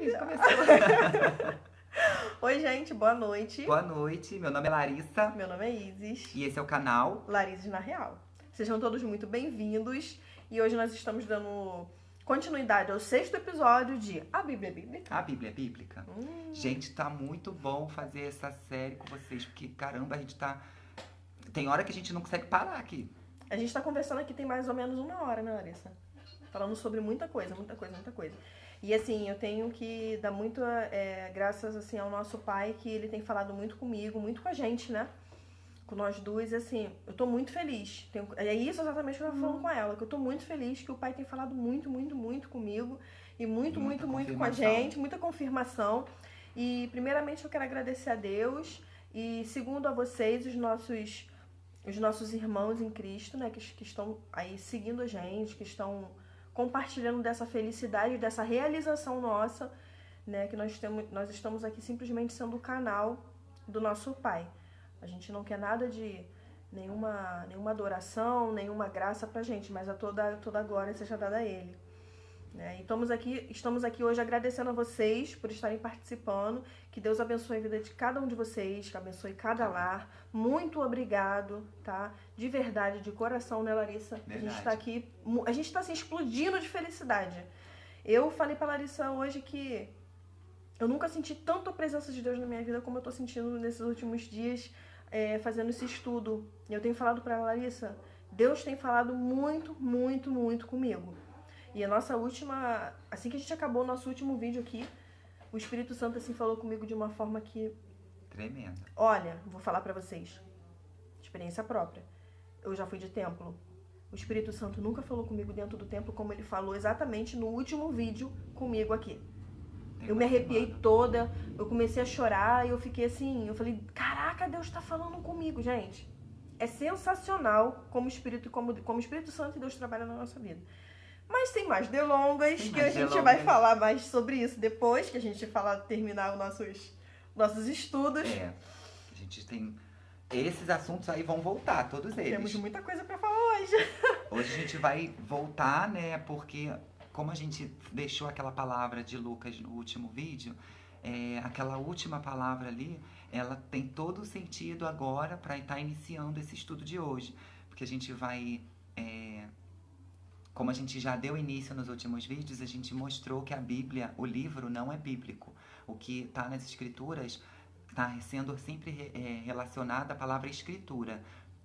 Ih, começou. Oi, gente, boa noite. Boa noite, meu nome é Larissa Meu nome é Isis, e esse é o canal Larissa na Real. Sejam todos muito bem-vindos e hoje nós estamos dando continuidade ao 6º episódio de A Bíblia é Bíblica. A Bíblia é Bíblica. Gente, tá muito bom fazer essa série com vocês, porque caramba, a gente tá... Tem hora que a gente não consegue parar aqui. A gente tá conversando aqui tem mais ou menos 1 hora, né, Larissa? Falando sobre muita coisa. E assim, eu tenho que dar muito graças assim, ao nosso pai, que ele tem falado muito comigo, muito com a gente, né? Com nós duas, e assim, eu tô muito feliz. É isso exatamente que eu tava falando com ela, que eu tô muito feliz que o pai tem falado muito comigo e muito com a gente, muita confirmação. E primeiramente eu quero agradecer a Deus e segundo a vocês, os nossos irmãos em Cristo, né, que estão aí seguindo a gente, que estão compartilhando dessa felicidade, dessa realização nossa, né, que nós estamos aqui simplesmente sendo o canal do nosso Pai. A gente não quer nada de nenhuma adoração, nenhuma graça pra gente, mas toda a glória seja dada a Ele. Né? E estamos aqui hoje agradecendo a vocês por estarem participando. Que Deus abençoe a vida de cada um de vocês, que abençoe cada lar. Muito obrigado, tá? De verdade, de coração, né, Larissa? Verdade. A gente tá aqui, a gente tá assim, explodindo de felicidade. Eu falei pra Larissa hoje que eu nunca senti tanto a presença de Deus na minha vida como eu tô sentindo nesses últimos dias, fazendo esse estudo. Eu tenho falado pra Larissa, Deus tem falado muito comigo. E a nossa última... Assim que a gente acabou o nosso último vídeo aqui, o Espírito Santo assim falou comigo de uma forma que... Tremenda. Olha, vou falar pra vocês. Experiência própria. Eu já fui de templo. O Espírito Santo nunca falou comigo dentro do templo como ele falou exatamente no último vídeo comigo aqui. Eu me arrepiei toda, eu comecei a chorar e eu fiquei assim... Eu falei, caraca, Deus tá falando comigo, gente. É sensacional como o Espírito Santo e Deus trabalham na nossa vida. Mas sem mais delongas, a gente vai falar mais sobre isso depois que a gente terminar os nossos estudos. A gente tem... Esses assuntos aí vão voltar, todos eles. Temos muita coisa pra falar hoje. Hoje a gente vai voltar, né, porque como a gente deixou aquela palavra de Lucas no último vídeo, aquela última palavra ali, ela tem todo o sentido agora para estar iniciando esse estudo de hoje. Porque a gente vai... Como a gente já deu início nos últimos vídeos, a gente mostrou que a Bíblia, o livro, não é bíblico. O que está nas escrituras está sendo sempre relacionado à palavra escritura,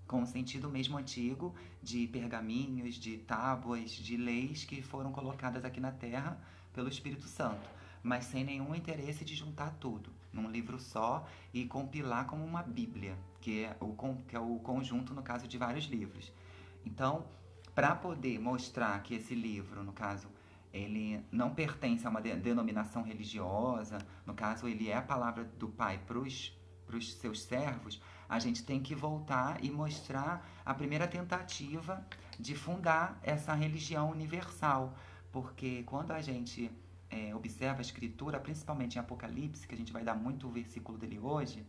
com o sentido mesmo antigo de pergaminhos, de tábuas, de leis que foram colocadas aqui na Terra pelo Espírito Santo, mas sem nenhum interesse de juntar tudo num livro só e compilar como uma Bíblia, que é o conjunto, no caso, de vários livros. Então, para poder mostrar que esse livro, no caso, ele não pertence a uma denominação religiosa, no caso, ele é a palavra do Pai para os seus servos, a gente tem que voltar e mostrar a primeira tentativa de fundar essa religião universal. Porque quando a gente observa a Escritura, principalmente em Apocalipse, que a gente vai dar muito o versículo dele hoje,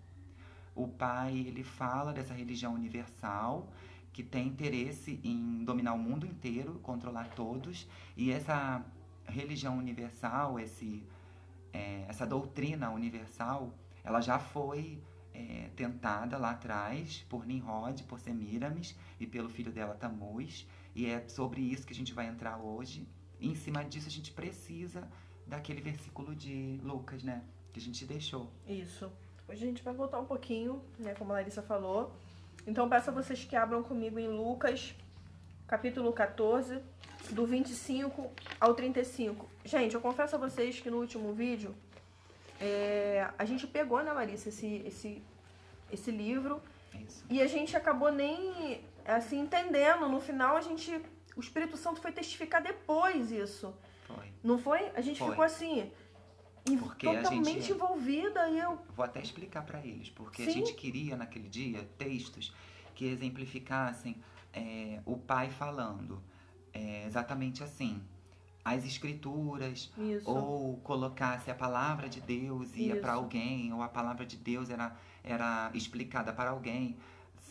o Pai ele fala dessa religião universal, que tem interesse em dominar o mundo inteiro, controlar todos, e essa religião universal, essa doutrina universal, ela já foi tentada lá atrás por Nimrod, por Semiramis e pelo filho dela Tamuz, e é sobre isso que a gente vai entrar hoje. E em cima disso a gente precisa daquele versículo de Lucas, né, que a gente deixou. Isso. Hoje a gente vai voltar um pouquinho, né, como a Larissa falou. Então peço a vocês que abram comigo em Lucas, capítulo 14, do 25 ao 35. Gente, eu confesso a vocês que no último vídeo, a gente pegou, né, Larissa, esse livro. Isso. E a gente acabou nem, assim, entendendo. No final, o Espírito Santo foi testificar depois isso. Foi. Não foi? A gente ficou assim... Porque totalmente envolvida e eu... Vou até explicar para eles, porque Sim. A gente queria naquele dia textos que exemplificassem o Pai falando exatamente assim, as escrituras, Isso. ou colocasse a palavra de Deus ia para alguém, ou a palavra de Deus era explicada para alguém,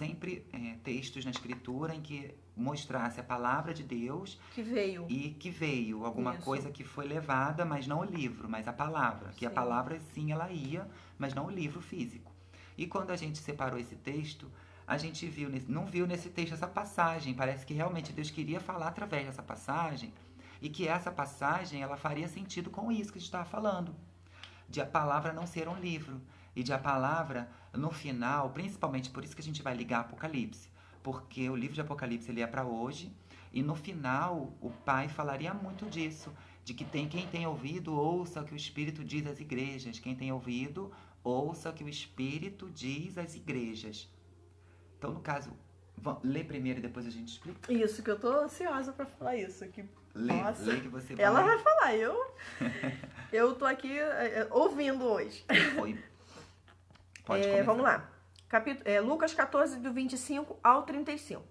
sempre textos na escritura em que mostrasse a palavra de Deus que veio e que veio alguma Isso. coisa que foi levada, mas não o livro, mas a palavra. Que a Sim. palavra sim ela ia, mas não o livro físico. E quando a gente separou esse texto, a gente não viu nesse texto essa passagem. Parece que realmente Deus queria falar através dessa passagem e que essa passagem ela faria sentido com isso que a gente estava falando, de a palavra não ser um livro e de a palavra no final, principalmente por isso que a gente vai ligar Apocalipse, porque o livro de Apocalipse ele é para hoje e no final o Pai falaria muito disso, de que quem tem ouvido ouça o que o Espírito diz às igrejas, quem tem ouvido ouça o que o Espírito diz às igrejas. Então, no caso, lê primeiro e depois a gente explica. Isso, que eu tô ansiosa pra falar isso. Que, lê que você vai... Ela vai falar, eu tô aqui ouvindo hoje. Pode começar. Vamos lá. Lucas 14, do 25 ao 35.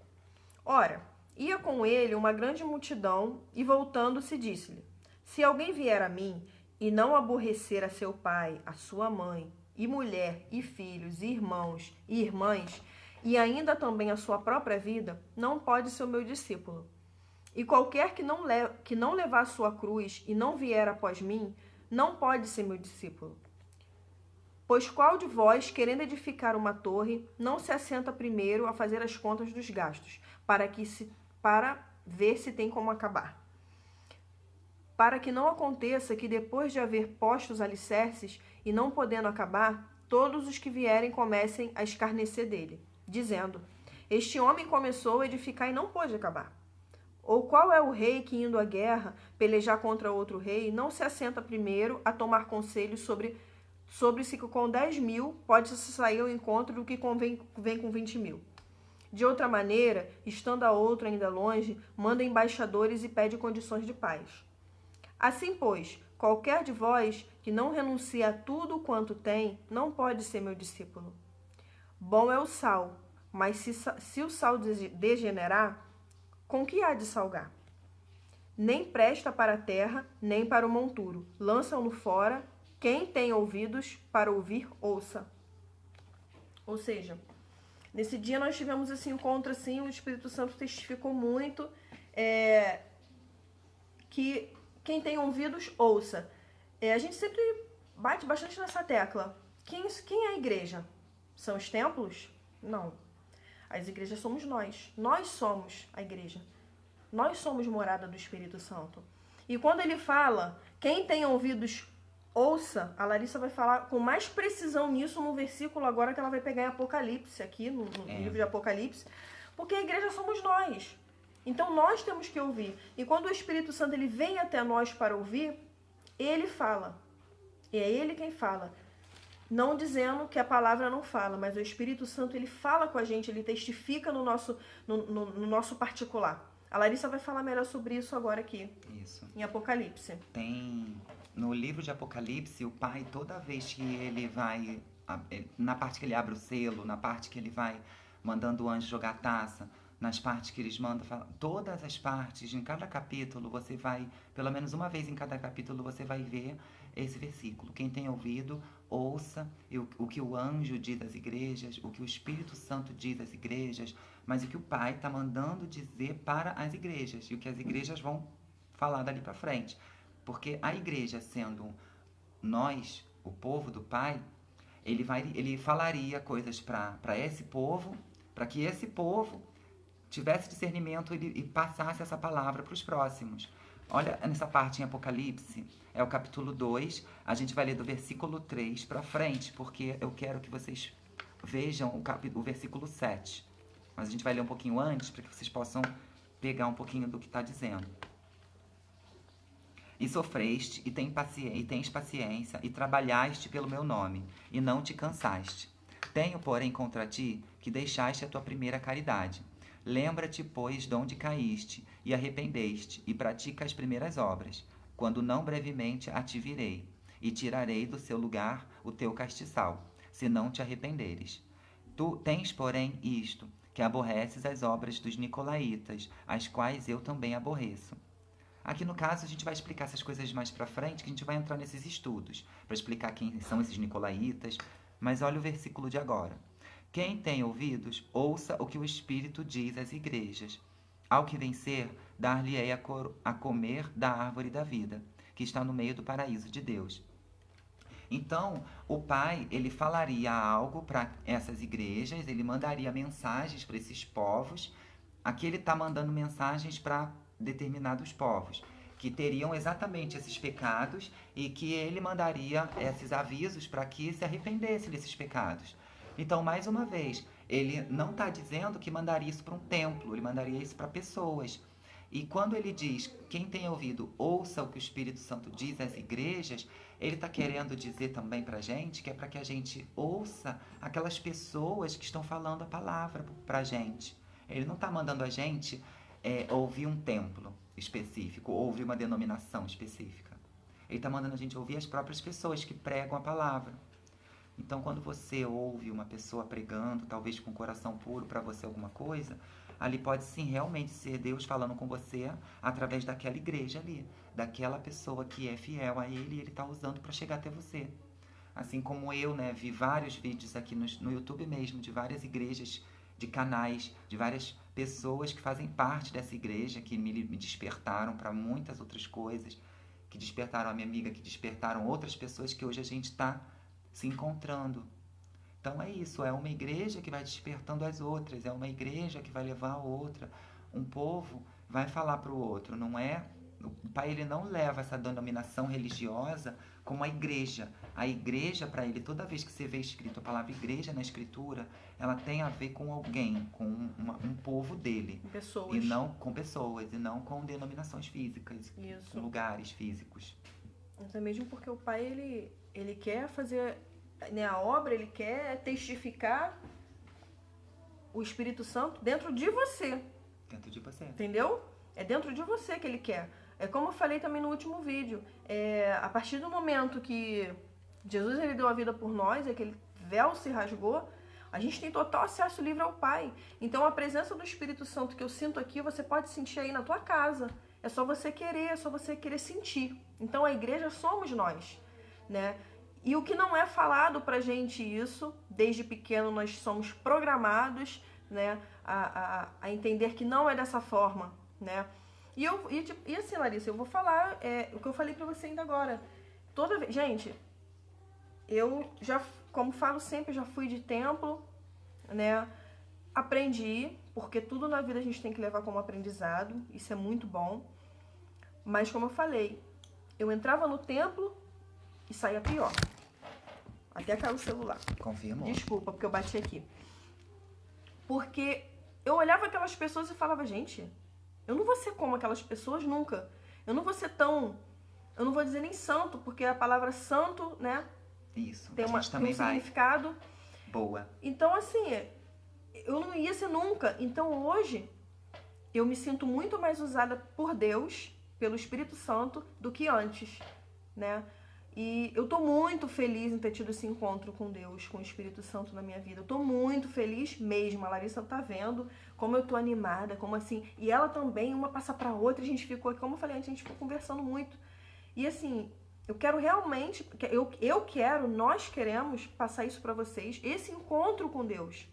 Ora, ia com ele uma grande multidão e voltando-se disse-lhe: se alguém vier a mim e não aborrecer a seu pai, a sua mãe, e mulher, e filhos, e irmãos, e irmãs, e ainda também a sua própria vida, não pode ser o meu discípulo. E qualquer que não levar a sua cruz e não vier após mim, não pode ser meu discípulo. Pois qual de vós, querendo edificar uma torre, não se assenta primeiro a fazer as contas dos gastos, para ver se tem como acabar? Para que não aconteça que depois de haver posto os alicerces e não podendo acabar, todos os que vierem comecem a escarnecer dele, dizendo: este homem começou a edificar e não pôde acabar. Ou qual é o rei que, indo à guerra, pelejar contra outro rei, não se assenta primeiro a tomar conselho sobre se com 10.000 pode-se sair ao encontro do que vem com 20.000? De outra maneira, estando a outro ainda longe, manda embaixadores e pede condições de paz. Assim, pois, qualquer de vós que não renuncia a tudo quanto tem, não pode ser meu discípulo. Bom é o sal, mas se o sal degenerar, com que há de salgar? Nem presta para a terra, nem para o monturo. Lançam-no fora. Quem tem ouvidos para ouvir, ouça. Ou seja, nesse dia nós tivemos esse encontro assim, o Espírito Santo testificou muito que quem tem ouvidos, ouça. A gente sempre bate bastante nessa tecla. Quem é a igreja? São os templos? Não. As igrejas somos nós. Nós somos a igreja. Nós somos morada do Espírito Santo. E quando ele fala, quem tem ouvidos, ouça, a Larissa vai falar com mais precisão nisso no versículo agora que ela vai pegar em Apocalipse, aqui no livro de Apocalipse, porque a igreja somos nós. Então nós temos que ouvir. E quando o Espírito Santo ele vem até nós para ouvir, ele fala. E é ele quem fala. Não dizendo que a palavra não fala, mas o Espírito Santo ele fala com a gente, ele testifica no nosso particular. A Larissa vai falar melhor sobre isso agora aqui. Isso. Em Apocalipse. No livro de Apocalipse, o Pai, toda vez que ele vai, na parte que ele abre o selo, na parte que ele vai mandando o anjo jogar a taça, nas partes que eles mandam, todas as partes, em cada capítulo, você vai, pelo menos uma vez em cada capítulo, você vai ver esse versículo. Quem tem ouvido, ouça o que o anjo diz às igrejas, o que o Espírito Santo diz às igrejas, mas o que o Pai está mandando dizer para as igrejas, e o que as igrejas vão falar dali para frente. Porque a igreja, sendo nós, o povo do Pai, ele falaria coisas para esse povo, para que esse povo tivesse discernimento e passasse essa palavra para os próximos. Olha nessa parte em Apocalipse, é o capítulo 2, a gente vai ler do versículo 3 para frente, porque eu quero que vocês vejam o versículo 7. Mas a gente vai ler um pouquinho antes, para que vocês possam pegar um pouquinho do que está dizendo. E sofreste, e tens paciência, e trabalhaste pelo meu nome, e não te cansaste. Tenho, porém, contra ti, que deixaste a tua primeira caridade. Lembra-te, pois, de onde caíste, e arrependeste, e pratica as primeiras obras, quando não brevemente a te virei, e tirarei do seu lugar o teu castiçal, se não te arrependeres. Tu tens, porém, isto, que aborreces as obras dos nicolaítas, as quais eu também aborreço. Aqui no caso a gente vai explicar essas coisas mais pra frente, que a gente vai entrar nesses estudos, para explicar quem são esses nicolaítas, mas olha o versículo de agora. Quem tem ouvidos, ouça o que o Espírito diz às igrejas. Ao que vencer, dar-lhe-ei a comer da árvore da vida, que está no meio do paraíso de Deus. Então, o Pai, ele falaria algo para essas igrejas, ele mandaria mensagens para esses povos. Aqui ele está mandando mensagens para determinados povos, que teriam exatamente esses pecados e que ele mandaria esses avisos para que se arrependessem desses pecados. Então, mais uma vez, ele não está dizendo que mandaria isso para um templo, ele mandaria isso para pessoas. E quando ele diz, quem tem ouvido, ouça o que o Espírito Santo diz às igrejas, ele está querendo dizer também para a gente que é para que a gente ouça aquelas pessoas que estão falando a palavra para a gente. Ele não está mandando a gente ouvir um templo específico, ou ouvir uma denominação específica. Ele está mandando a gente ouvir as próprias pessoas que pregam a palavra. Então, quando você ouve uma pessoa pregando, talvez com o coração puro para você alguma coisa, ali pode sim realmente ser Deus falando com você através daquela igreja ali, daquela pessoa que é fiel a Ele e Ele está usando para chegar até você. Assim como eu, né, vi vários vídeos aqui no YouTube mesmo, de várias igrejas, de canais, de várias pessoas que fazem parte dessa igreja, que me despertaram para muitas outras coisas, que despertaram a minha amiga, que despertaram outras pessoas que hoje a gente está se encontrando. Então é isso, é uma igreja que vai despertando as outras, é uma igreja que vai levar a outra. Um povo vai falar para o outro, não é? O Pai, ele não leva essa denominação religiosa como a igreja. A igreja, para ele, toda vez que você vê escrito a palavra igreja na escritura, ela tem a ver com alguém, com um povo dele. Pessoas. E não com pessoas, e não com denominações físicas, Isso. com lugares físicos. Até mesmo porque o Pai, ele quer fazer, né, a obra, ele quer testificar o Espírito Santo dentro de você. Dentro de você. Entendeu? É dentro de você que ele quer. É como eu falei também no último vídeo. A partir do momento que Jesus ele deu a vida por nós, aquele véu se rasgou, a gente tem total acesso livre ao Pai. Então a presença do Espírito Santo que eu sinto aqui, você pode sentir aí na tua casa. É só você querer sentir. Então a igreja somos nós, né? E o que não é falado pra gente isso, desde pequeno nós somos programados, né, a entender que não é dessa forma, né? E assim, Larissa, eu vou falar o que eu falei pra você ainda agora. Toda vez, gente, eu já, como falo sempre, já fui de templo, né? Aprendi, porque tudo na vida a gente tem que levar como aprendizado, isso é muito bom. Mas como eu falei, eu entrava no templo e saía pior. Até caiu o celular. Confirmou. Desculpa, porque eu bati aqui. Porque eu olhava aquelas pessoas e falava, gente, eu não vou ser como aquelas pessoas nunca. Eu não vou ser tão... Eu não vou dizer nem santo, porque a palavra santo, né? Isso, tem um significado. Boa. Então, assim, eu não ia ser nunca. Então, hoje, eu me sinto muito mais usada por Deus, pelo Espírito Santo, do que antes, né? E eu tô muito feliz em ter tido esse encontro com Deus, com o Espírito Santo na minha vida. Eu tô muito feliz mesmo. A Larissa tá vendo como eu tô animada, como assim... E ela também, uma passa pra outra, e a gente ficou, como eu falei antes, a gente ficou conversando muito. E assim, eu quero realmente... nós queremos passar isso pra vocês, esse encontro com Deus,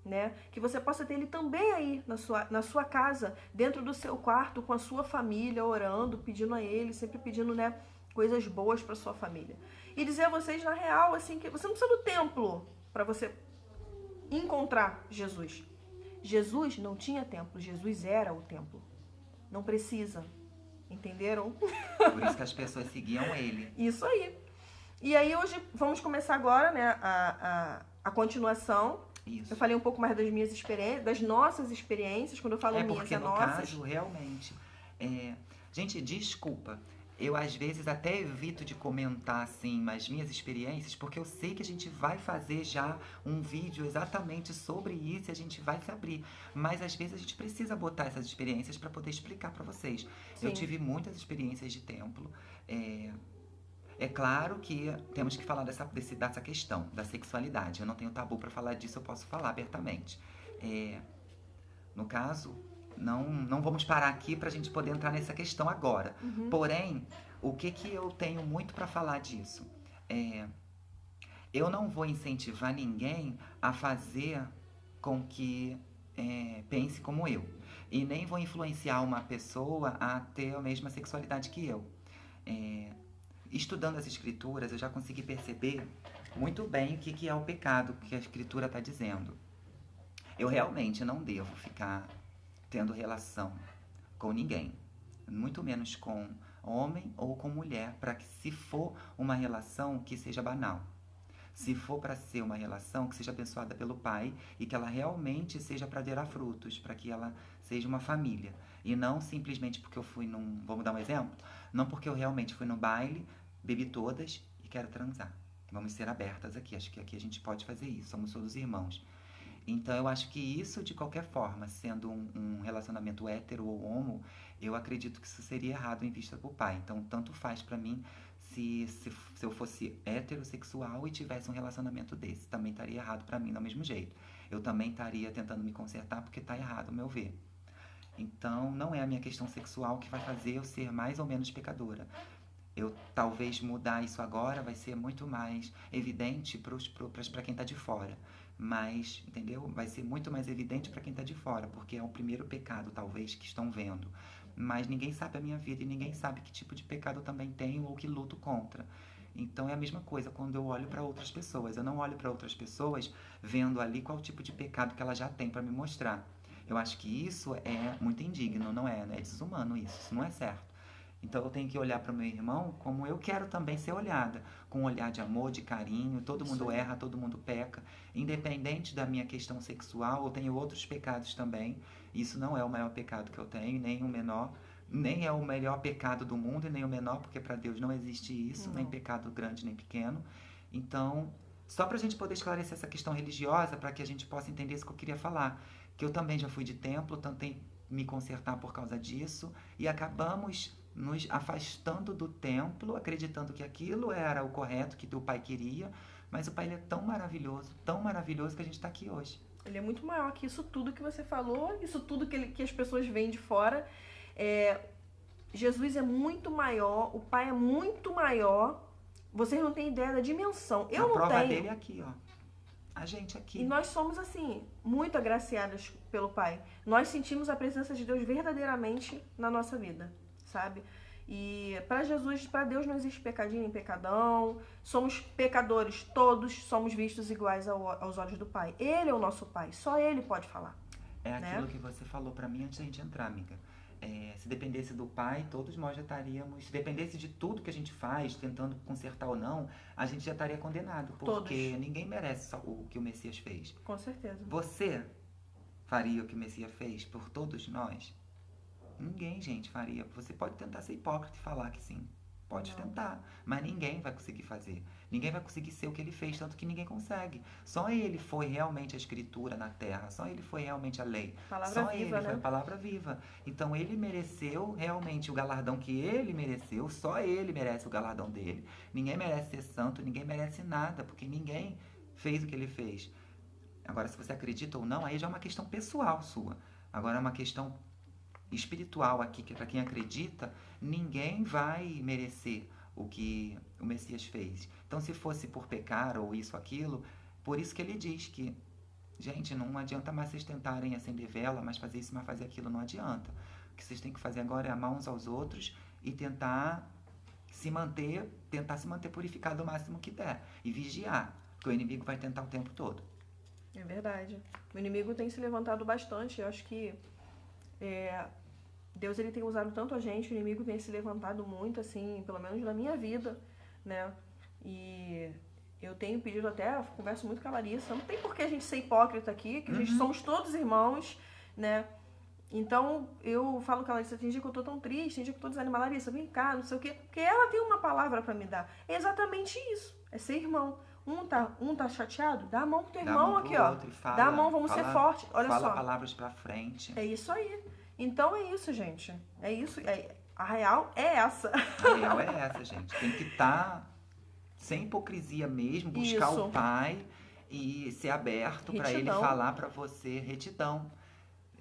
né? Que você possa ter ele também aí na sua casa, dentro do seu quarto, com a sua família, orando, pedindo a ele, sempre pedindo, né, coisas boas para sua família. E dizer a vocês, na real, assim, que você não precisa do templo para você encontrar Jesus. Jesus não tinha templo, Jesus era o templo. Não precisa. Entenderam? Por isso que as pessoas seguiam ele. Isso aí. E aí hoje vamos começar agora, né, a continuação. Isso. Eu falei um pouco mais das minhas experiências, das nossas experiências, quando eu falo minhas, porque no nossas. caso, realmente... Gente, desculpa. Eu, às vezes, até evito de comentar, assim, as minhas experiências, porque eu sei que a gente vai fazer já um vídeo exatamente sobre isso e a gente vai se abrir. Mas, às vezes, a gente precisa botar essas experiências para poder explicar para vocês. Sim. Eu tive muitas experiências de templo. É claro que temos que falar dessa questão da sexualidade. Eu não tenho tabu para falar disso, eu posso falar abertamente. No caso... Não vamos parar aqui para a gente poder entrar nessa questão agora. Porém, o que eu tenho muito para falar disso? eu não vou incentivar ninguém a fazer com que pense como eu. E nem vou influenciar uma pessoa a ter a mesma sexualidade que eu. Estudando as escrituras, eu já consegui perceber muito bem o que é o pecado que a escritura está dizendo. Eu realmente não devo ficar tendo relação com ninguém, muito menos com homem ou com mulher, para que, se for uma relação, que seja banal. Se for para ser uma relação, que seja abençoada pelo Pai e que ela realmente seja para gerar frutos, para que ela seja uma família. E não simplesmente porque eu fui Vamos dar um exemplo? Não porque eu realmente fui no baile, bebi todas e quero transar. Vamos ser abertas aqui. Acho que aqui a gente pode fazer isso. Somos todos irmãos. Então eu acho que isso, de qualquer forma, sendo um relacionamento hétero ou homo, eu acredito que isso seria errado em vista do Pai. Então tanto faz para mim se eu fosse heterossexual e tivesse um relacionamento desse. Também estaria errado para mim do mesmo jeito. Eu também estaria tentando me consertar porque está errado, ao meu ver. Então não é a minha questão sexual que vai fazer eu ser mais ou menos pecadora. Eu talvez mudar isso agora vai ser muito mais evidente para quem está de fora. Mas, entendeu? Vai ser muito mais evidente para quem está de fora, porque é o primeiro pecado, talvez, que estão vendo. Mas ninguém sabe a minha vida e ninguém sabe que tipo de pecado eu também tenho ou que luto contra. Então é a mesma coisa quando eu olho para outras pessoas. Eu não olho para outras pessoas vendo ali qual tipo de pecado que ela já tem para me mostrar. Eu acho que isso é muito indigno, não é? É desumano isso não é certo. Então eu tenho que olhar para o meu irmão como eu quero também ser olhada, com um olhar de amor, de carinho. Todo mundo erra, todo mundo peca, independente da minha questão sexual. Eu tenho outros pecados também. Isso não é o maior pecado que eu tenho, nem o menor, nem é o melhor pecado do mundo e nem o menor, porque para Deus não existe isso, nem pecado grande nem pequeno. Então, só para a gente poder esclarecer essa questão religiosa, para que a gente possa entender isso que eu queria falar, que eu também já fui de templo, tentei me consertar por causa disso e acabamos nos afastando do templo, acreditando que aquilo era o correto, que o Pai queria, mas o Pai ele é tão maravilhoso que a gente está aqui hoje. Ele é muito maior que isso tudo que você falou, isso tudo que as pessoas veem de fora. Jesus é muito maior, o Pai é muito maior. Vocês não têm ideia da dimensão. Eu não tenho. A prova dele é aqui, ó. A gente aqui. E nós somos, assim, muito agraciadas pelo Pai. Nós sentimos a presença de Deus verdadeiramente na nossa vida, sabe? E para Jesus, para Deus não existe pecadinho nem pecadão. Somos pecadores todos, somos vistos iguais aos olhos do Pai. Ele é o nosso Pai, só Ele pode falar. É aquilo que você falou para mim antes da gente entrar, amiga. Se dependesse do Pai, todos nós já estaríamos... Se dependesse de tudo que a gente faz, tentando consertar ou não, a gente já estaria condenado. Porque todos. Ninguém merece só o que o Messias fez. Com certeza. Você faria o que o Messias fez por todos nós? Ninguém, gente, faria. Você pode tentar ser hipócrita e falar que sim. Pode tentar. Mas ninguém vai conseguir fazer. Ninguém vai conseguir ser o que ele fez, tanto que ninguém consegue. Só ele foi realmente a escritura na terra. Só ele foi realmente a lei. Palavra só viva, ele foi a palavra viva. Então ele mereceu realmente o galardão que ele mereceu. Só ele merece o galardão dele. Ninguém merece ser santo, ninguém merece nada, porque ninguém fez o que ele fez. Agora, se você acredita ou não, aí já é uma questão pessoal sua. Agora é uma questão espiritual aqui, que para quem acredita, ninguém vai merecer o que o Messias fez. Então, se fosse por pecar ou isso, aquilo, por isso que ele diz que, gente, não adianta mais vocês tentarem acender vela, mas fazer isso, mas fazer aquilo, não adianta. O que vocês têm que fazer agora é amar uns aos outros e tentar se manter purificado o máximo que der. E vigiar, porque o inimigo vai tentar o tempo todo. É verdade. O inimigo tem se levantado bastante. Eu acho que Deus ele tem usado tanto a gente, o inimigo tem se levantado muito, assim, pelo menos na minha vida, né? E eu tenho pedido até, eu converso muito com a Larissa, não tem por que a gente ser hipócrita aqui, que a gente somos todos irmãos, né? Então, eu falo com a Larissa, tem dia que eu tô tão triste, tem dia que eu tô desanimada, Larissa, vem cá, não sei o quê, porque ela tem uma palavra pra me dar. É exatamente isso, é ser irmão. Um tá chateado? Dá a mão pro teu irmão aqui, ó. Fala, dá a mão, vamos ser fortes. Olha só. Fala palavras pra frente. É isso aí. Então é isso, gente. É isso. A real é essa. A real é essa, gente. Tem que estar sem hipocrisia mesmo, buscar o Pai e ser aberto para ele falar para você retidão.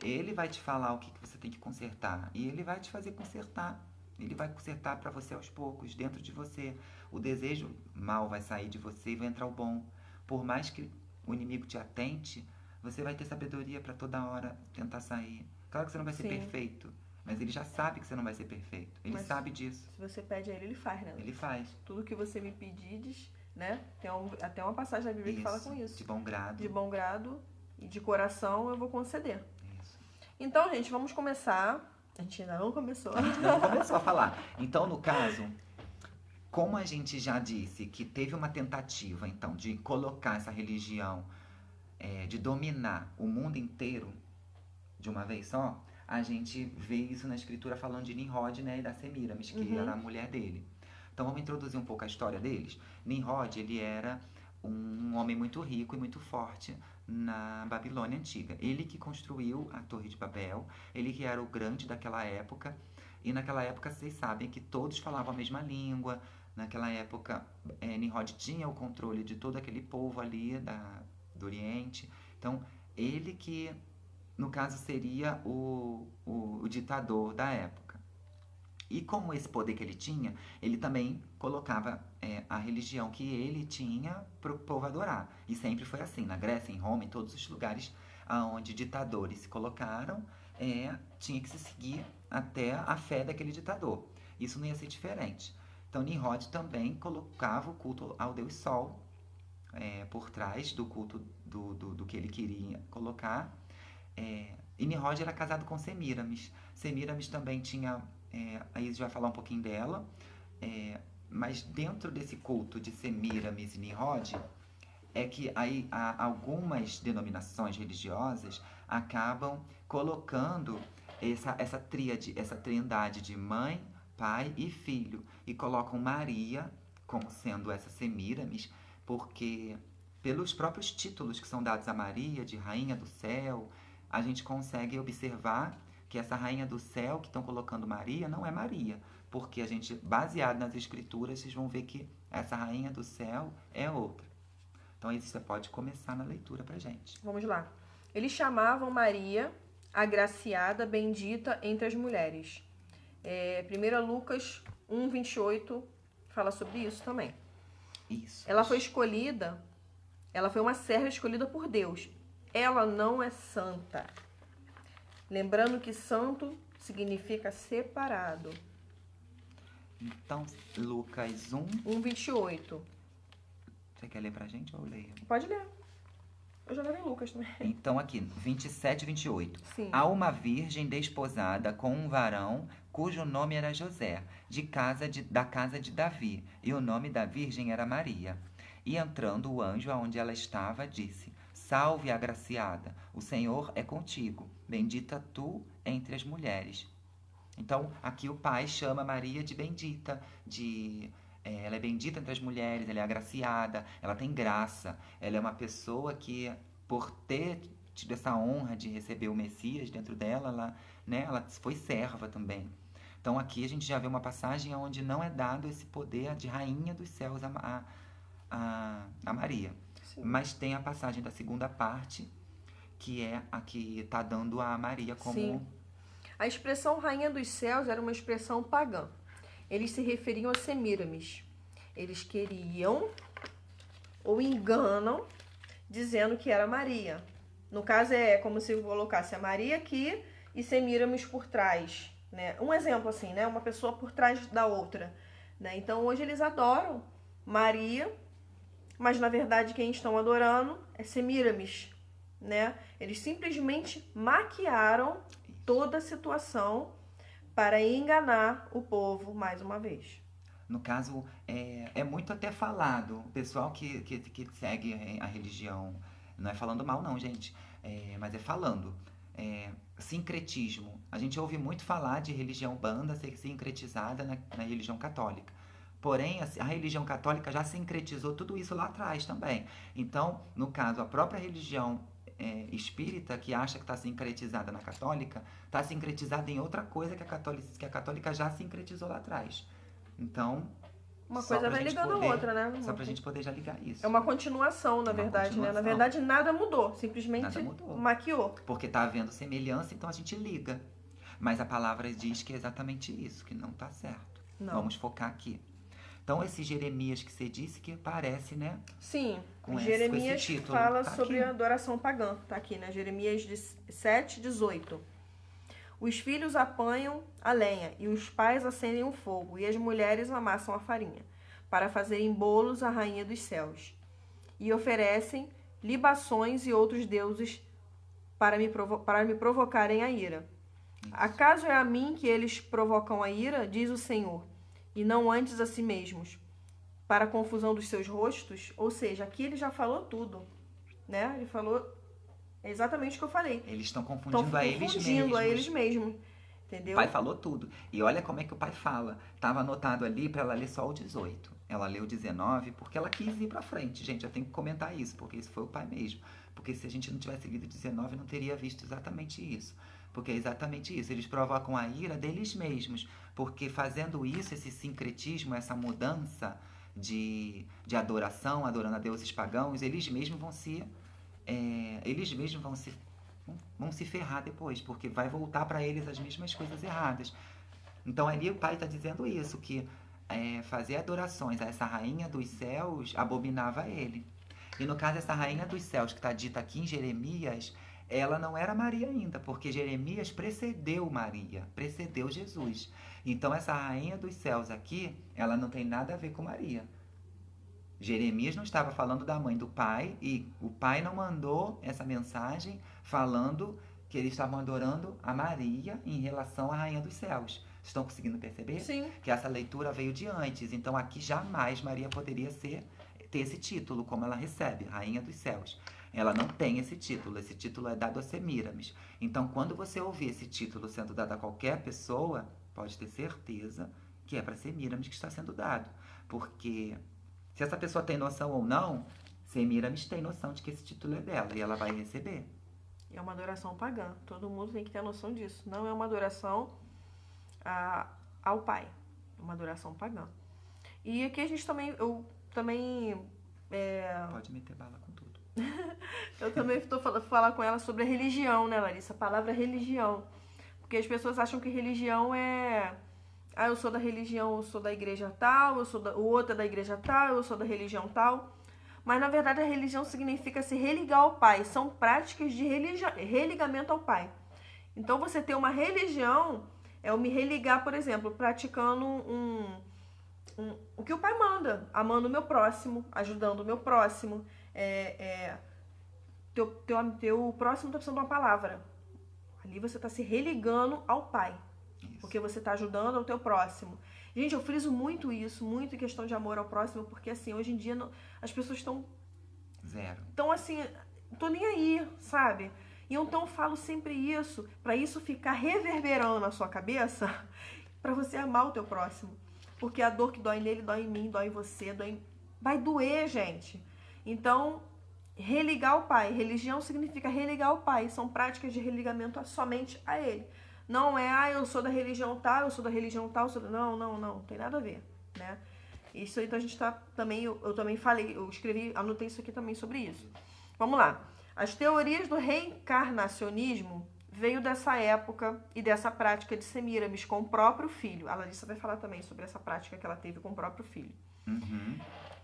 Ele vai te falar o que você tem que consertar e ele vai te fazer consertar. Ele vai consertar para você aos poucos, dentro de você. o desejo mal vai sair de você e vai entrar o bom. Por mais que o inimigo te atente, você vai ter sabedoria para toda hora tentar sair. Claro que você não vai ser perfeito, mas ele já sabe que você não vai ser perfeito. Ele sabe disso. Se você pede a ele, ele faz, né? Ele faz. Tudo que você me pedides, né? Tem até uma passagem da Bíblia que fala com isso. De bom grado. De bom grado e de coração eu vou conceder. Isso. Então, gente, vamos começar. A gente ainda não começou. A gente não começou a falar. Então, no caso, como a gente já disse que teve uma tentativa, então, de colocar essa religião, de dominar o mundo inteiro de uma vez só, a gente vê isso na escritura falando de Nimrod, né, e da Semíramis, que era a mulher dele. Então, vamos introduzir um pouco a história deles. Nimrod, ele era um homem muito rico e muito forte na Babilônia Antiga. Ele que construiu a Torre de Babel, ele que era o grande daquela época, e naquela época vocês sabem que todos falavam a mesma língua. Naquela época, Nimrod tinha o controle de todo aquele povo ali do Oriente. Então, ele que, no caso, seria o ditador da época. E como esse poder que ele tinha, ele também colocava a religião que ele tinha para o povo adorar. E sempre foi assim, na Grécia, em Roma, em todos os lugares onde ditadores se colocaram, tinha que se seguir até a fé daquele ditador. Isso não ia ser diferente. Então, Nimrod também colocava o culto ao Deus Sol por trás do culto do que ele queria colocar. E Nimrod era casado com Semíramis. Semíramis também tinha... aí a gente vai falar um pouquinho dela. Mas dentro desse culto de Semíramis e Nimrod, é que aí algumas denominações religiosas acabam colocando essa tríade, essa trindade de mãe, pai e filho. E colocam Maria como sendo essa Semíramis, porque pelos próprios títulos que são dados a Maria, de Rainha do Céu, a gente consegue observar que essa Rainha do Céu que estão colocando Maria não é Maria, porque a gente, baseado nas escrituras, vocês vão ver que essa Rainha do Céu é outra. Então aí você pode começar na leitura pra gente. Vamos lá. Eles chamavam Maria, agraciada, bendita entre as mulheres. 1 Lucas 1:28 fala sobre isso também. Isso. Ela foi escolhida, ela foi uma serva escolhida por Deus. Ela não é santa. Lembrando que santo significa separado. Então, Lucas 1:28. Você quer ler pra gente ou eu leio? Pode ler. Eu já levei Lucas também. Então, aqui, 27 e 28. Sim. Há uma virgem desposada com um varão cujo nome era José, da casa de Davi, e o nome da virgem era Maria. E entrando o anjo aonde ela estava, disse: Salve, agraciada, o Senhor é contigo, bendita tu entre as mulheres. Então, aqui o pai chama Maria de bendita, ela é bendita entre as mulheres, ela é agraciada, ela tem graça, ela é uma pessoa que, por ter tido essa honra de receber o Messias dentro dela, ela foi serva também. Então, aqui a gente já vê uma passagem onde não é dado esse poder de rainha dos céus a Maria. Sim. Mas tem a passagem da segunda parte, que é a que está dando a Maria como... Sim. A expressão rainha dos céus era uma expressão pagã. Eles se referiam a Semíramis. Eles queriam ou enganam dizendo que era Maria. No caso é como se colocasse a Maria aqui e Semíramis por trás, né? Um exemplo assim, né? Uma pessoa por trás da outra, né? Então hoje eles adoram Maria, mas na verdade quem estão adorando é Semíramis, né? Eles simplesmente maquiaram toda a situação para enganar o povo mais uma vez. No caso, é muito até falado. O pessoal que segue a religião, não é falando mal não, gente, mas é falando. Sincretismo. A gente ouve muito falar de religião banda ser sincretizada na religião católica. Porém, a religião católica já sincretizou tudo isso lá atrás também. Então, no caso, a própria religião espírita, que acha que está sincretizada na católica, está sincretizada em outra coisa que a católica já sincretizou lá atrás. Então, uma coisa vai ligando a outra, né? Só pra gente poder já ligar isso. É uma continuação, na verdade, né? Na verdade, nada mudou. Simplesmente maquiou. Porque tá havendo semelhança, então a gente liga. Mas a palavra diz que é exatamente isso, que não tá certo. Não. Vamos focar aqui. Então, esse Jeremias que você disse que parece, né? Sim, Com Jeremias esse título. fala Tá sobre aqui. a adoração pagã. Tá aqui, né? Jeremias 7:18. Os filhos apanham a lenha, e os pais acendem o fogo, e as mulheres amassam a farinha, para fazerem bolos à rainha dos céus. E oferecem libações e outros deuses para me provocarem a ira. Acaso é a mim que eles provocam a ira, diz o Senhor, e não antes a si mesmos, para a confusão dos seus rostos? Ou seja, aqui ele já falou tudo, né? Ele falou exatamente o que eu falei. Eles estão Estão confundindo a eles mesmos. a eles mesmos, O entendeu? pai falou tudo. E olha como é que o pai fala. Tava anotado ali para ela ler só o 18. Ela leu o 19 porque ela quis ir para frente. Gente, eu tenho que comentar isso, porque isso foi o pai mesmo. Porque se a gente não tivesse lido o 19, não teria visto exatamente isso. Porque é exatamente isso. Eles provocam a ira deles mesmos. Porque fazendo isso, esse sincretismo, essa mudança de adoração, adorando a deuses pagãos, eles mesmos vão se ferrar depois, porque vai voltar para eles as mesmas coisas erradas. Então ali o pai está dizendo isso, que fazer adorações a essa rainha dos céus abominava ele. E no caso, essa rainha dos céus que está dita aqui em Jeremias, ela não era Maria ainda, porque Jeremias precedeu Maria, precedeu Jesus. Então essa rainha dos céus aqui, ela não tem nada a ver com Maria. Jeremias não estava falando da mãe do pai, e o pai não mandou essa mensagem falando que eles estavam adorando a Maria em relação à rainha dos céus. Estão conseguindo perceber? Sim. Que essa leitura veio de antes. Então aqui jamais Maria poderia ter esse título como ela recebe, rainha dos céus. Ela não tem esse título é dado a Semíramis. Então quando você ouvir esse título sendo dado a qualquer pessoa, pode ter certeza que é para Semíramis que está sendo dado. Porque se essa pessoa tem noção ou não, Semíramis tem noção de que esse título é dela e ela vai receber. É uma adoração pagã. Todo mundo tem que ter noção disso. Não é uma adoração ao pai. É uma adoração pagã. E aqui a gente também... Pode meter bala com tudo. Eu também estou falar com ela sobre a religião, né, Larissa? A palavra religião. Porque as pessoas acham que religião é... eu sou da religião, eu sou da igreja tal, o outro é da igreja tal, eu sou da religião tal. Mas, na verdade, a religião significa se religar ao Pai. São práticas de religamento ao Pai. Então, você ter uma religião é eu me religar, por exemplo, praticando o que o Pai manda. Amando o meu próximo, ajudando o meu próximo. Teu próximo está precisando de uma palavra. Ali você está se religando ao Pai. Porque você está ajudando ao teu próximo. Gente, eu friso muito isso, muito em questão de amor ao próximo, porque assim, hoje em dia as pessoas estão... Zero. Então assim, tô nem aí, sabe? E então eu falo sempre isso, para isso ficar reverberando na sua cabeça, para você amar o teu próximo. Porque a dor que dói nele, dói em mim, dói em você, vai doer, gente. Então, religar ao Pai. Religião significa religar ao Pai. São práticas de religamento somente a Ele. Não é, eu sou da religião tal, eu sou da religião tal, não tem nada a ver, né? Isso, então a gente tá também, eu também falei, eu escrevi, anotei isso aqui também sobre isso. Vamos lá. As teorias do reencarnacionismo veio dessa época e dessa prática de Semíramis com o próprio filho. A Larissa vai falar também sobre essa prática que ela teve com o próprio filho. Uhum.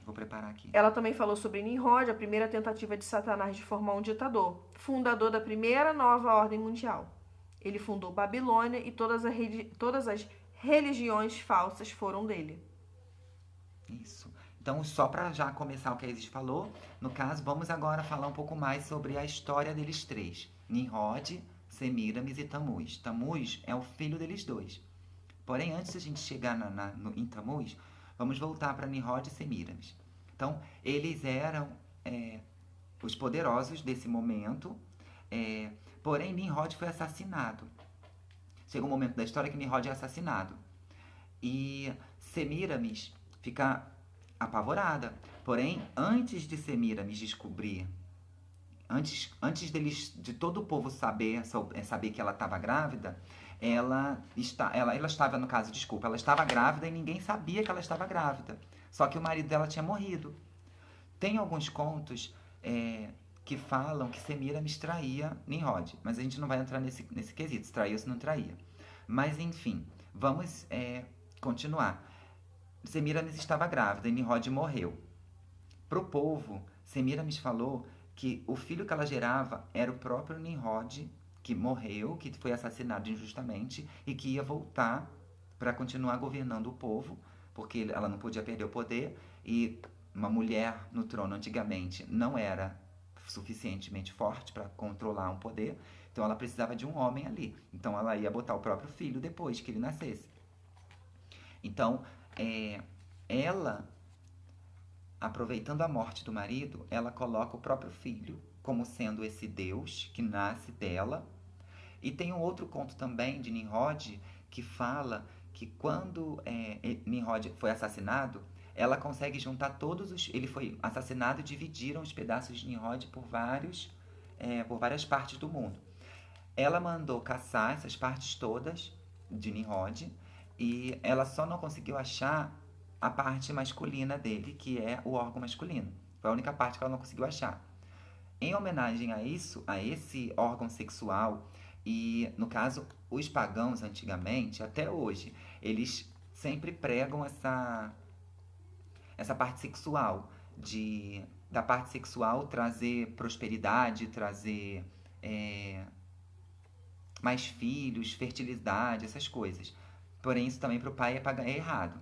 Vou preparar aqui. Ela também falou sobre Nimrod, a primeira tentativa de Satanás de formar um ditador, fundador da primeira nova ordem mundial. Ele fundou Babilônia e todas as religiões falsas foram dele. Isso. Então, só para já começar o que a Isis falou, no caso, vamos agora falar um pouco mais sobre a história deles três. Nimrod, Semíramis e Tamuz. Tamuz é o filho deles dois. Porém, antes de a gente chegar em Tamuz, vamos voltar para Nimrod e Semíramis. Então, eles eram os poderosos desse momento, porém, Nimrod foi assassinado. Chega um momento da história que Nimrod é assassinado. E Semíramis fica apavorada. Porém, antes de Semíramis descobrir, antes de todo o povo saber que ela estava grávida, ela estava, no caso, ela estava grávida e ninguém sabia que ela estava grávida. Só que o marido dela tinha morrido. Tem alguns contos que falam que Semíramis traía Nimrod, mas a gente não vai entrar nesse quesito, se traía ou se não traía. Mas, enfim, vamos continuar. Semiramis estava grávida e Nimrod morreu. Pro povo, Semiramis falou que o filho que ela gerava era o próprio Nimrod, que morreu, que foi assassinado injustamente e que ia voltar para continuar governando o povo, porque ela não podia perder o poder e uma mulher no trono antigamente não era suficientemente forte para controlar um poder, então ela precisava de um homem ali. Então ela ia botar o próprio filho depois que ele nascesse. Então, ela, aproveitando a morte do marido, ela coloca o próprio filho como sendo esse Deus que nasce dela. E tem um outro conto também de Nimrod que fala que quando Nimrod foi assassinado, ela consegue juntar todos os... Ele foi assassinado e dividiram os pedaços de Nimrod por várias partes do mundo. Ela mandou caçar essas partes todas de Nimrod e ela só não conseguiu achar a parte masculina dele, que é o órgão masculino. Foi a única parte que ela não conseguiu achar. Em homenagem a isso, a esse órgão sexual, e no caso, os pagãos antigamente, até hoje, eles sempre pregam essa parte sexual, da parte sexual trazer prosperidade, trazer mais filhos, fertilidade, essas coisas. Porém, isso também para o pai é errado.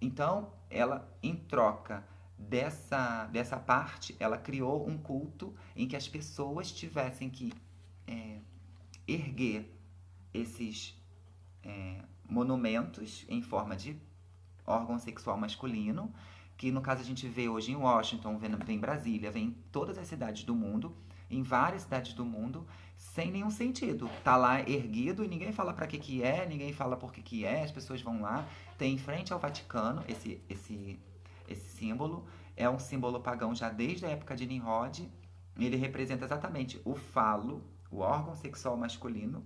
Então, ela, em troca dessa parte, ela criou um culto em que as pessoas tivessem que erguer esses monumentos em forma de órgão sexual masculino, que no caso a gente vê hoje em Washington, vem em Brasília, vem em todas as cidades do mundo, em várias cidades do mundo, sem nenhum sentido. Tá lá erguido e ninguém fala para que é, ninguém fala por que é, as pessoas vão lá. Tem em frente ao Vaticano esse símbolo. É um símbolo pagão já desde a época de Nimrod. Ele representa exatamente o falo, o órgão sexual masculino,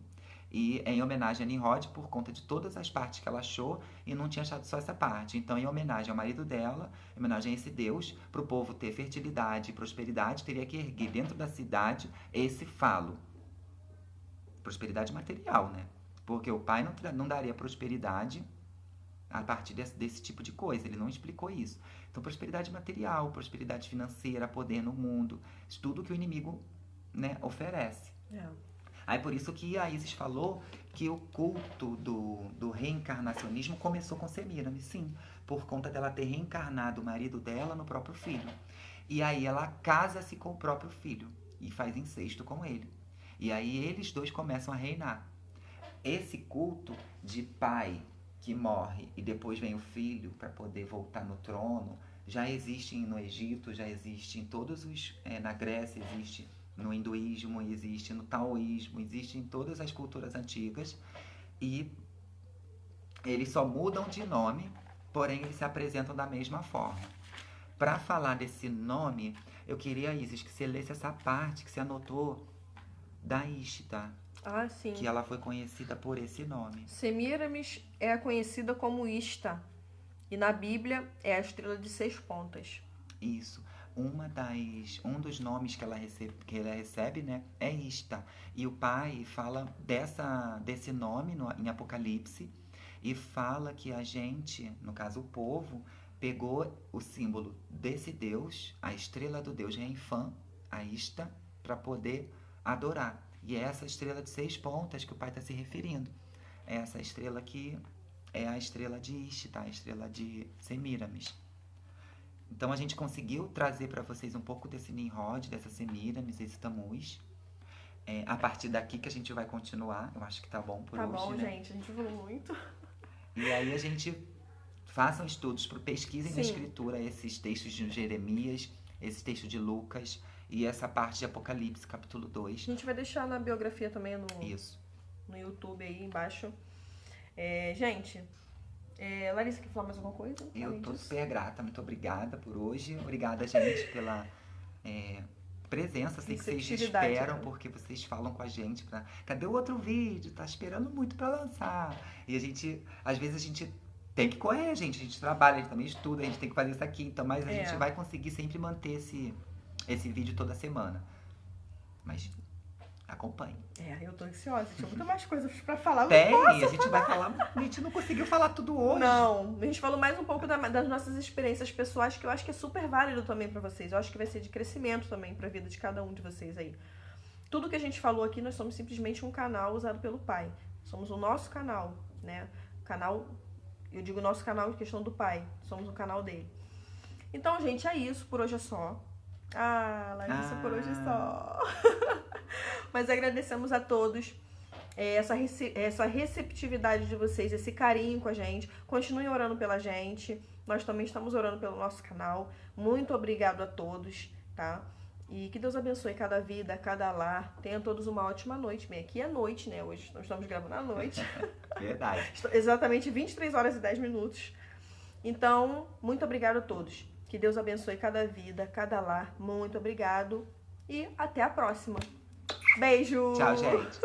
e é em homenagem a Nimrod por conta de todas as partes que ela achou e não tinha achado só essa parte. Então, em homenagem ao marido dela, em homenagem a esse Deus, para o povo ter fertilidade e prosperidade, teria que erguer dentro da cidade esse falo. Prosperidade material, né? Porque o pai não daria prosperidade a partir desse tipo de coisa. Ele não explicou isso. Então, prosperidade material, prosperidade financeira, poder no mundo, tudo que o inimigo, né, oferece. Aí por isso que a Isis falou que o culto do reencarnacionismo começou com Semiramis, sim, por conta dela ter reencarnado o marido dela no próprio filho. E aí ela casa-se com o próprio filho e faz incesto com ele. E aí eles dois começam a reinar. Esse culto de pai que morre e depois vem o filho para poder voltar no trono, já existe no Egito, já existe em todos os... na Grécia existe, no hinduísmo existe, no taoísmo, existe em todas as culturas antigas. E eles só mudam de nome, porém eles se apresentam da mesma forma. Para falar desse nome, eu queria, Isis, que você lesse essa parte que você anotou da Ishtar. Ah, sim. Que ela foi conhecida por esse nome. Semiramis é conhecida como Ishtar. E na Bíblia é a estrela de 6 pontas. Isso. Um dos nomes que ela recebe, né, é Ishtar. E o pai fala desse nome em Apocalipse e fala que a gente, no caso o povo, pegou o símbolo desse Deus, a estrela do Deus Renfã, a Ishtar, para poder adorar. E é essa estrela de 6 pontas que o pai está se referindo. É essa estrela que é a estrela de Ishtar, a estrela de Semiramis. Então a gente conseguiu trazer para vocês um pouco desse Nimrod, dessa Semiramis, desse Tammuz. A partir daqui que a gente vai continuar, eu acho que tá bom por hoje. Tá bom, né? gente, a gente falou muito. E aí a gente façam estudos, pesquisem Sim. na escritura esses textos de Jeremias, esse texto de Lucas e essa parte de Apocalipse, capítulo 2. A gente vai deixar na biografia também Isso. no YouTube aí embaixo. Gente, Larissa, quer falar mais alguma coisa? Eu tô super grata, muito obrigada por hoje. Obrigada, gente, pela presença. Sei que vocês esperam, porque vocês falam com a gente pra... Cadê o outro vídeo? Tá esperando muito pra lançar. E às vezes a gente tem que correr, gente. A gente trabalha, a gente também estuda, a gente tem que fazer isso aqui. Então, mas a gente vai conseguir sempre manter esse vídeo toda semana. Mas Acompanhe. Eu tô ansiosa, tinha muito mais coisas pra falar. Tem, a gente vai falar. A gente não conseguiu falar tudo hoje. Não, a gente falou mais um pouco das nossas experiências pessoais, que eu acho que é super válido também pra vocês. Eu acho que vai ser de crescimento também pra vida de cada um de vocês aí. Tudo que a gente falou aqui, nós somos simplesmente um canal usado pelo Pai. Somos o nosso canal, né? O canal, eu digo nosso canal em questão do Pai. Somos o canal dele. Então, gente, é isso. Por hoje é só. Larissa, por hoje é só. Mas agradecemos a todos essa receptividade de vocês, esse carinho com a gente. Continuem orando pela gente. Nós também estamos orando pelo nosso canal. Muito obrigado a todos, tá? E que Deus abençoe cada vida, cada lar. Tenham todos uma ótima noite. Bem, aqui é noite, né? Hoje nós estamos gravando à noite. Verdade. Exatamente 23 horas e 10 minutos. Então, muito obrigado a todos. Que Deus abençoe cada vida, cada lar. Muito obrigado. E até a próxima. Beijo! Tchau, gente.